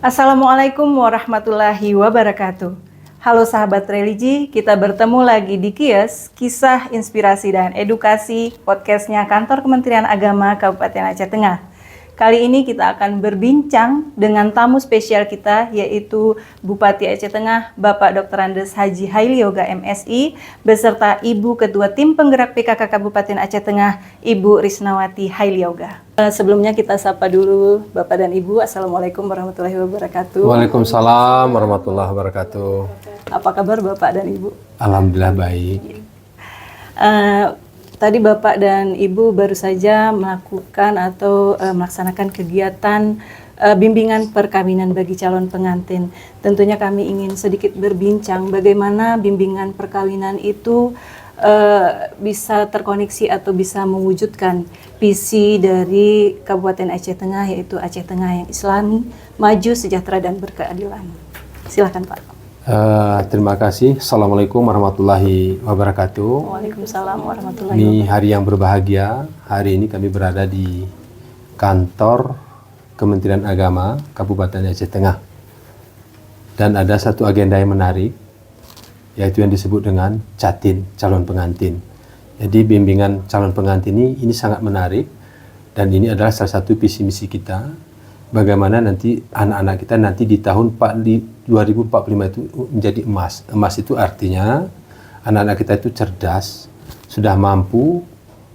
Assalamualaikum warahmatullahi wabarakatuh. Halo sahabat religi, kita bertemu lagi di KIES, Kisah Inspirasi dan Edukasi, podcastnya Kantor Kementerian Agama Kabupaten Aceh Tengah. Kali ini kita akan berbincang dengan tamu spesial kita, yaitu Bupati Aceh Tengah, Bapak Dr. Andes Haji Haili Yoga MSI, beserta Ibu Ketua Tim Penggerak PKK Kabupaten Aceh Tengah, Ibu Risnawati Haili Yoga. Sebelumnya kita sapa dulu Bapak dan Ibu. Assalamualaikum warahmatullahi wabarakatuh. Waalaikumsalam warahmatullahi wabarakatuh. Apa kabar Bapak dan Ibu? Alhamdulillah baik. Tadi Bapak dan Ibu baru saja melakukan atau melaksanakan kegiatan bimbingan perkawinan bagi calon pengantin. Tentunya kami ingin sedikit berbincang bagaimana bimbingan perkawinan itu bisa terkoneksi atau bisa mewujudkan visi dari Kabupaten Aceh Tengah, yaitu Aceh Tengah yang Islami, maju, sejahtera, dan berkeadilan. Silakan Pak. Terima kasih. Assalamualaikum warahmatullahi wabarakatuh. Waalaikumsalam warahmatullahi Ini wabarakatuh. hari yang berbahagia. Hari ini kami berada di kantor Kementerian Agama Kabupaten Aceh Tengah. Dan ada satu agenda yang menarik, yaitu yang disebut dengan Catin, calon pengantin. Jadi bimbingan calon pengantin ini sangat menarik, dan ini adalah salah satu visi misi kita. Bagaimana nanti anak-anak kita nanti di tahun 2045 itu menjadi emas. Emas itu artinya anak-anak kita itu cerdas, sudah mampu,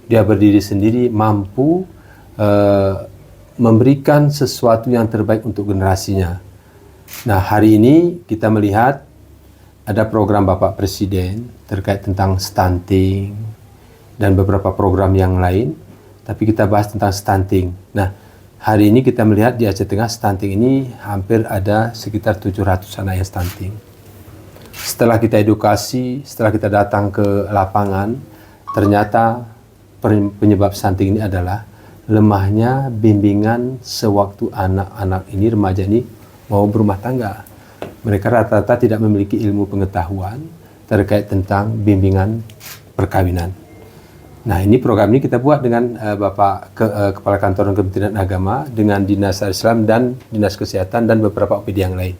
dia berdiri sendiri, mampu memberikan sesuatu yang terbaik untuk generasinya. Nah, hari ini kita melihat ada program Bapak Presiden terkait tentang stunting dan beberapa program yang lain, tapi kita bahas tentang stunting. Nah, hari ini kita melihat di Aceh Tengah stunting ini hampir ada sekitar 700 anak yang stunting. Setelah kita edukasi, setelah kita datang ke lapangan, ternyata penyebab stunting ini adalah lemahnya bimbingan sewaktu anak-anak ini, remaja ini mau berumah tangga. Mereka rata-rata tidak memiliki ilmu pengetahuan terkait tentang bimbingan perkawinan. Nah, ini program ini kita buat dengan Bapak Kepala Kantor Kementerian Agama dengan Dinas Islam dan Dinas Kesehatan dan beberapa OPD yang lain.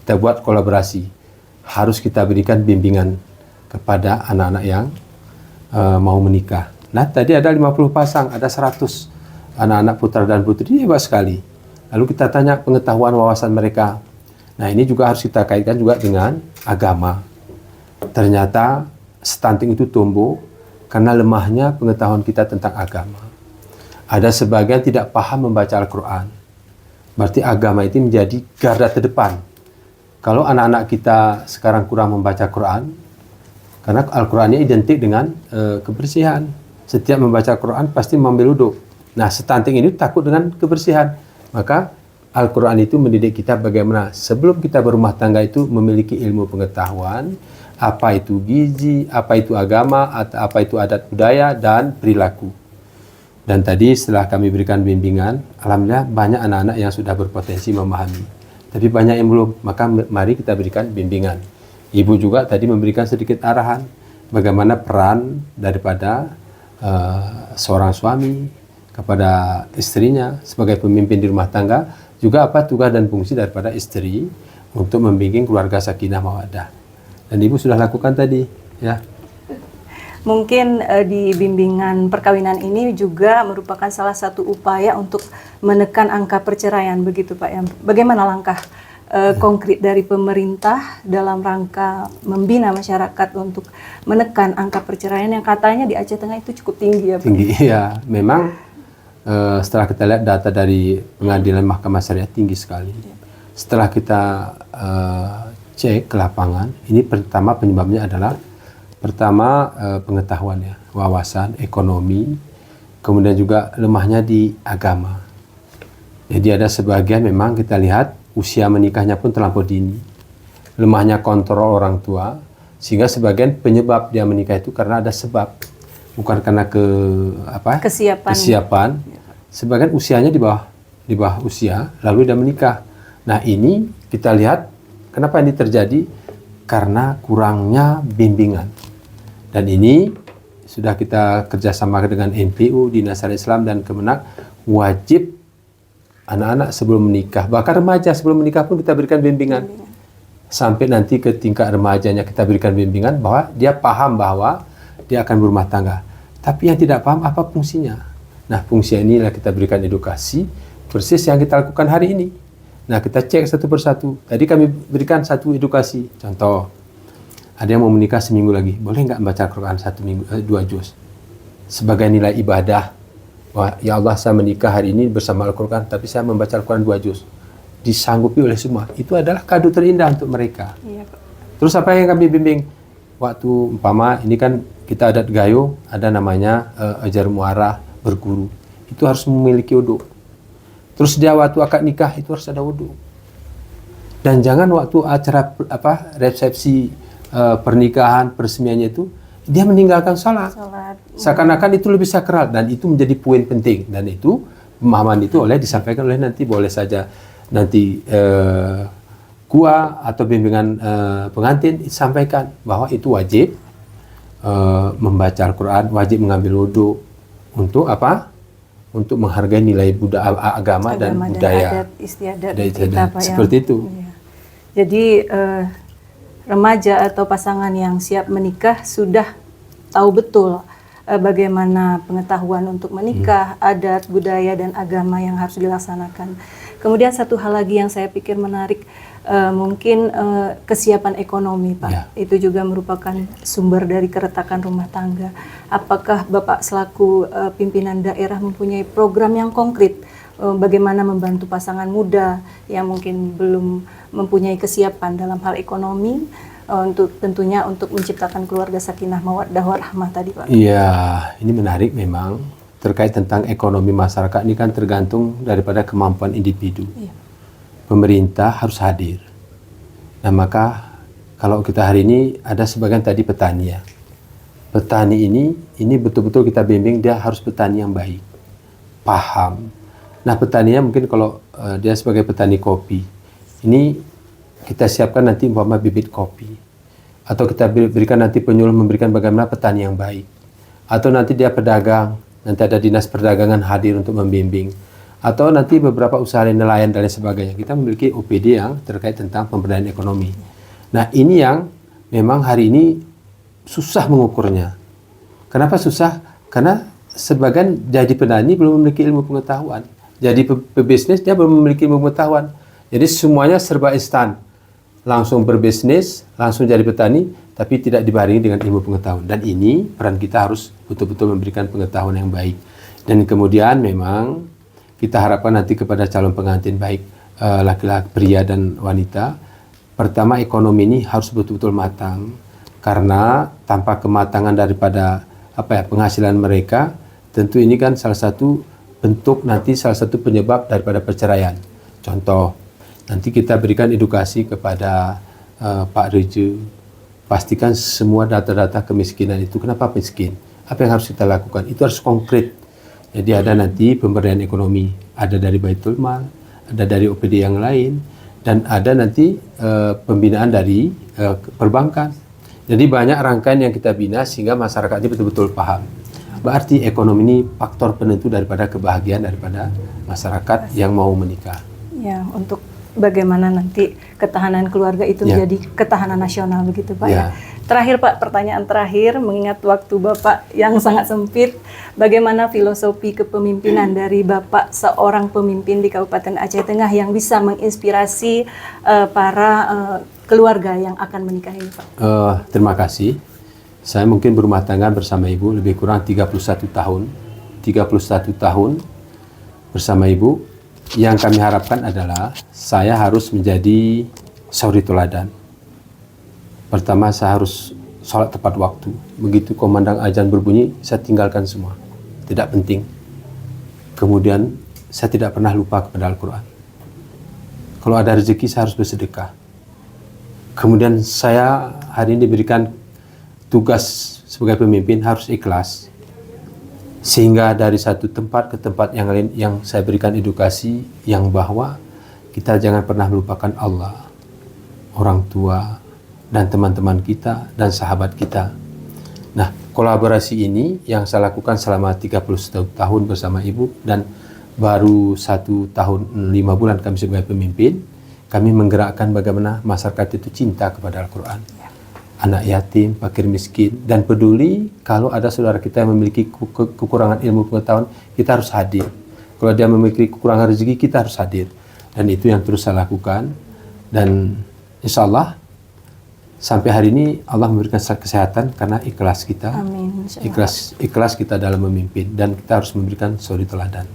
Kita buat kolaborasi. Harus kita berikan bimbingan kepada anak-anak yang mau menikah. Nah, tadi ada 50 pasang, ada 100 anak-anak putra dan putri, hebat sekali. Lalu kita tanya pengetahuan wawasan mereka. Nah, ini juga harus kita kaitkan juga dengan agama. Ternyata stunting itu tumbuh karena lemahnya pengetahuan kita tentang agama. Ada sebagian tidak paham membaca Al-Quran. Berarti agama itu menjadi garda terdepan. Kalau anak-anak kita sekarang kurang membaca Quran, karena Al-Qurannya identik dengan kebersihan. Setiap membaca Quran pasti mengambil wudhu. Nah, stunting ini takut dengan kebersihan. Maka Al-Quran itu mendidik kita bagaimana sebelum kita berumah tangga itu memiliki ilmu pengetahuan, apa itu gizi, apa itu agama, apa itu adat budaya, dan perilaku. Dan tadi setelah kami berikan bimbingan, alhamdulillah banyak anak-anak yang sudah berpotensi memahami. Tapi banyak yang belum, maka mari kita berikan bimbingan. Ibu juga tadi memberikan sedikit arahan, bagaimana peran daripada seorang suami kepada istrinya sebagai pemimpin di rumah tangga, juga apa tugas dan fungsi daripada istri untuk membimbing keluarga sakinah mawaddah. Dan Ibu sudah lakukan tadi, ya. Mungkin di bimbingan perkawinan ini juga merupakan salah satu upaya untuk menekan angka perceraian, begitu Pak. Ya. Bagaimana langkah konkret dari pemerintah dalam rangka membina masyarakat untuk menekan angka perceraian yang katanya di Aceh Tengah itu cukup tinggi, ya Pak? Tinggi, ya. Memang setelah kita lihat data dari Pengadilan Mahkamah Syariah tinggi sekali. Setelah kita cek ke lapangan, ini pertama penyebabnya adalah pengetahuan, ya, wawasan, ekonomi, kemudian juga lemahnya di agama. Jadi ada sebagian memang kita lihat usia menikahnya pun terlampau dini, lemahnya kontrol orang tua, sehingga sebagian penyebab dia menikah itu karena ada sebab, bukan karena kesiapan. Sebagian usianya di bawah usia, lalu dia menikah. Nah, ini kita lihat kenapa ini terjadi? Karena kurangnya bimbingan. Dan ini sudah kita kerjasama dengan NPU, Dinas Islam dan Kemenak, wajib anak-anak sebelum menikah, bahkan remaja sebelum menikah pun kita berikan bimbingan. Sampai nanti ke tingkat remajanya kita berikan bimbingan bahwa dia paham bahwa dia akan berumah tangga. Tapi yang tidak paham apa fungsinya. Nah, fungsi inilah kita berikan edukasi persis yang kita lakukan hari ini. Nah, kita cek satu persatu. Tadi kami berikan satu edukasi. Contoh, ada yang mau menikah seminggu lagi, boleh nggak membaca Al-Quran 2 juz sebagai nilai ibadah. Wah, ya Allah, saya menikah hari ini bersama Al-Quran, tapi saya membaca Al-Quran 2 juz. Disanggupi oleh semua. Itu adalah kado terindah untuk mereka. Iya, Pak. Terus apa yang kami bimbing? Waktu umpama ini kan kita adat Gayo, ada namanya ajar muarah, berguru. Itu harus memiliki wudu. Terus dia waktu akad nikah itu harus ada wudu. Dan jangan waktu acara resepsi pernikahan, peresmiannya itu dia meninggalkan salat. Seakan-akan itu lebih sakral dan itu menjadi poin penting, dan itu pemahaman itu disampaikan oleh nanti boleh saja nanti kuah atau bimbingan pengantin disampaikan bahwa itu wajib membaca Al-Quran, wajib mengambil wudu untuk apa? Untuk menghargai nilai agama dan budaya. Adat istiadat kita, seperti itu. Iya. Jadi remaja atau pasangan yang siap menikah sudah tahu betul bagaimana pengetahuan untuk menikah, adat, budaya, dan agama yang harus dilaksanakan. Kemudian satu hal lagi yang saya pikir menarik, mungkin kesiapan ekonomi, Pak. Ya. Itu juga merupakan sumber dari keretakan rumah tangga. Apakah Bapak selaku pimpinan daerah mempunyai program yang konkret bagaimana membantu pasangan muda yang mungkin belum mempunyai kesiapan dalam hal ekonomi, untuk tentunya untuk menciptakan keluarga sakinah mawaddah warahmah tadi, Pak? Iya, ini menarik memang. Terkait tentang ekonomi masyarakat ini kan tergantung daripada kemampuan individu. Iya. Pemerintah harus hadir. Nah, maka kalau kita hari ini ada sebagian tadi petani ya. Petani ini betul-betul kita bimbing dia harus petani yang baik, paham. Nah, petaninya mungkin kalau dia sebagai petani kopi, ini kita siapkan nanti umpama bibit kopi, atau kita berikan nanti penyuluh memberikan bagaimana petani yang baik, atau nanti dia pedagang, nanti ada dinas perdagangan hadir untuk membimbing, atau nanti beberapa usaha nelayan dan lain sebagainya. Kita memiliki OPD yang terkait tentang pemberdayaan ekonomi. Nah, ini yang memang hari ini susah mengukurnya. Kenapa susah? Karena sebagian jadi petani belum memiliki ilmu pengetahuan. Jadi pebisnis dia belum memiliki ilmu pengetahuan. Jadi semuanya serba instan. Langsung berbisnis, langsung jadi petani, tapi tidak dibarengi dengan ilmu pengetahuan. Dan ini peran kita harus betul-betul memberikan pengetahuan yang baik. Dan kemudian memang kita harapkan nanti kepada calon pengantin baik laki-laki, pria dan wanita. Pertama, ekonomi ini harus betul-betul matang. Karena tanpa kematangan daripada penghasilan mereka, tentu ini kan salah satu bentuk nanti salah satu penyebab daripada perceraian. Contoh, nanti kita berikan edukasi kepada Pak Reju, pastikan semua data-data kemiskinan itu, kenapa miskin, apa yang harus kita lakukan, itu harus konkret. Jadi ada nanti pemberdayaan ekonomi, ada dari Baitul Mal, ada dari OPD yang lain, dan ada nanti pembinaan dari perbankan. Jadi banyak rangkaian yang kita bina sehingga masyarakat ini betul-betul paham. Berarti ekonomi ini faktor penentu daripada kebahagiaan daripada masyarakat yang mau menikah. Ya, untuk bagaimana nanti ketahanan keluarga itu menjadi ketahanan nasional begitu, Pak. Ya. Terakhir, Pak, pertanyaan terakhir, mengingat waktu Bapak yang sangat sempit, bagaimana filosofi kepemimpinan dari Bapak seorang pemimpin di Kabupaten Aceh Tengah yang bisa menginspirasi para keluarga yang akan menikah ini, Pak? Terima kasih. Saya mungkin berumah tangga bersama Ibu lebih kurang 31 tahun. 31 tahun bersama Ibu. Yang kami harapkan adalah saya harus menjadi suri teladan. Pertama, saya harus sholat tepat waktu. Begitu komandang azan berbunyi, saya tinggalkan semua. Tidak penting. Kemudian, saya tidak pernah lupa kepada Al-Quran. Kalau ada rezeki, saya harus bersedekah. Kemudian saya hari ini diberikan tugas sebagai pemimpin harus ikhlas. Sehingga dari satu tempat ke tempat yang lain yang saya berikan edukasi yang bahwa kita jangan pernah melupakan Allah, orang tua, dan teman-teman kita, dan sahabat kita. Nah, kolaborasi ini yang saya lakukan selama 31 tahun bersama Ibu, dan baru 1 tahun 5 bulan kami sebagai pemimpin, kami menggerakkan bagaimana masyarakat itu cinta kepada Al-Quran. Anak yatim, fakir miskin, dan peduli kalau ada saudara kita yang memiliki kekurangan ilmu pengetahuan, kita harus hadir. Kalau dia memiliki kekurangan rezeki, kita harus hadir. Dan itu yang terus saya lakukan. Dan insya Allah sampai hari ini Allah memberikan kesehatan karena ikhlas kita. Amin. Ikhlas kita dalam memimpin, dan kita harus memberikan suri teladan.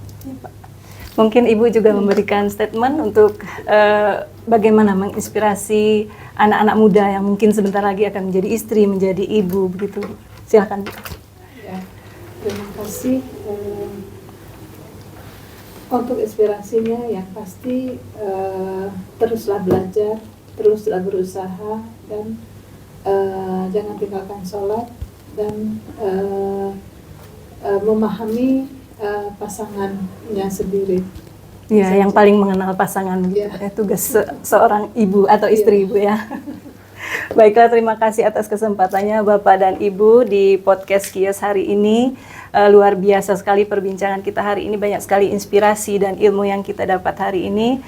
Mungkin Ibu juga memberikan statement untuk bagaimana menginspirasi anak-anak muda yang mungkin sebentar lagi akan menjadi istri, menjadi ibu, begitu. Silakan. Ya, terima kasih. Untuk inspirasinya yang pasti teruslah belajar, teruslah berusaha, dan jangan tinggalkan sholat, dan memahami pasangannya sendiri. Ya, yang paling mengenal pasangan gitu. Ya. Tugas seorang ibu atau istri ibu ya. Baiklah, terima kasih atas kesempatannya Bapak dan Ibu di podcast Kios hari ini. Luar biasa sekali perbincangan kita hari ini, banyak sekali inspirasi dan ilmu yang kita dapat hari ini.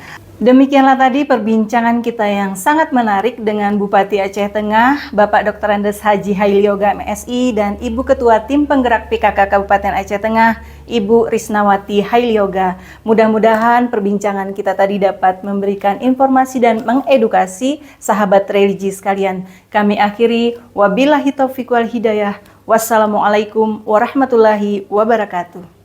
Demikianlah tadi perbincangan kita yang sangat menarik dengan Bupati Aceh Tengah, Bapak Dr. Andes Haji Hailyoga MSI, dan Ibu Ketua Tim Penggerak PKK Kabupaten Aceh Tengah, Ibu Risnawati Hailyoga. Mudah-mudahan perbincangan kita tadi dapat memberikan informasi dan mengedukasi sahabat religi sekalian. Kami akhiri, wabillahi taufiq wal hidayah. Wassalamualaikum warahmatullahi wabarakatuh.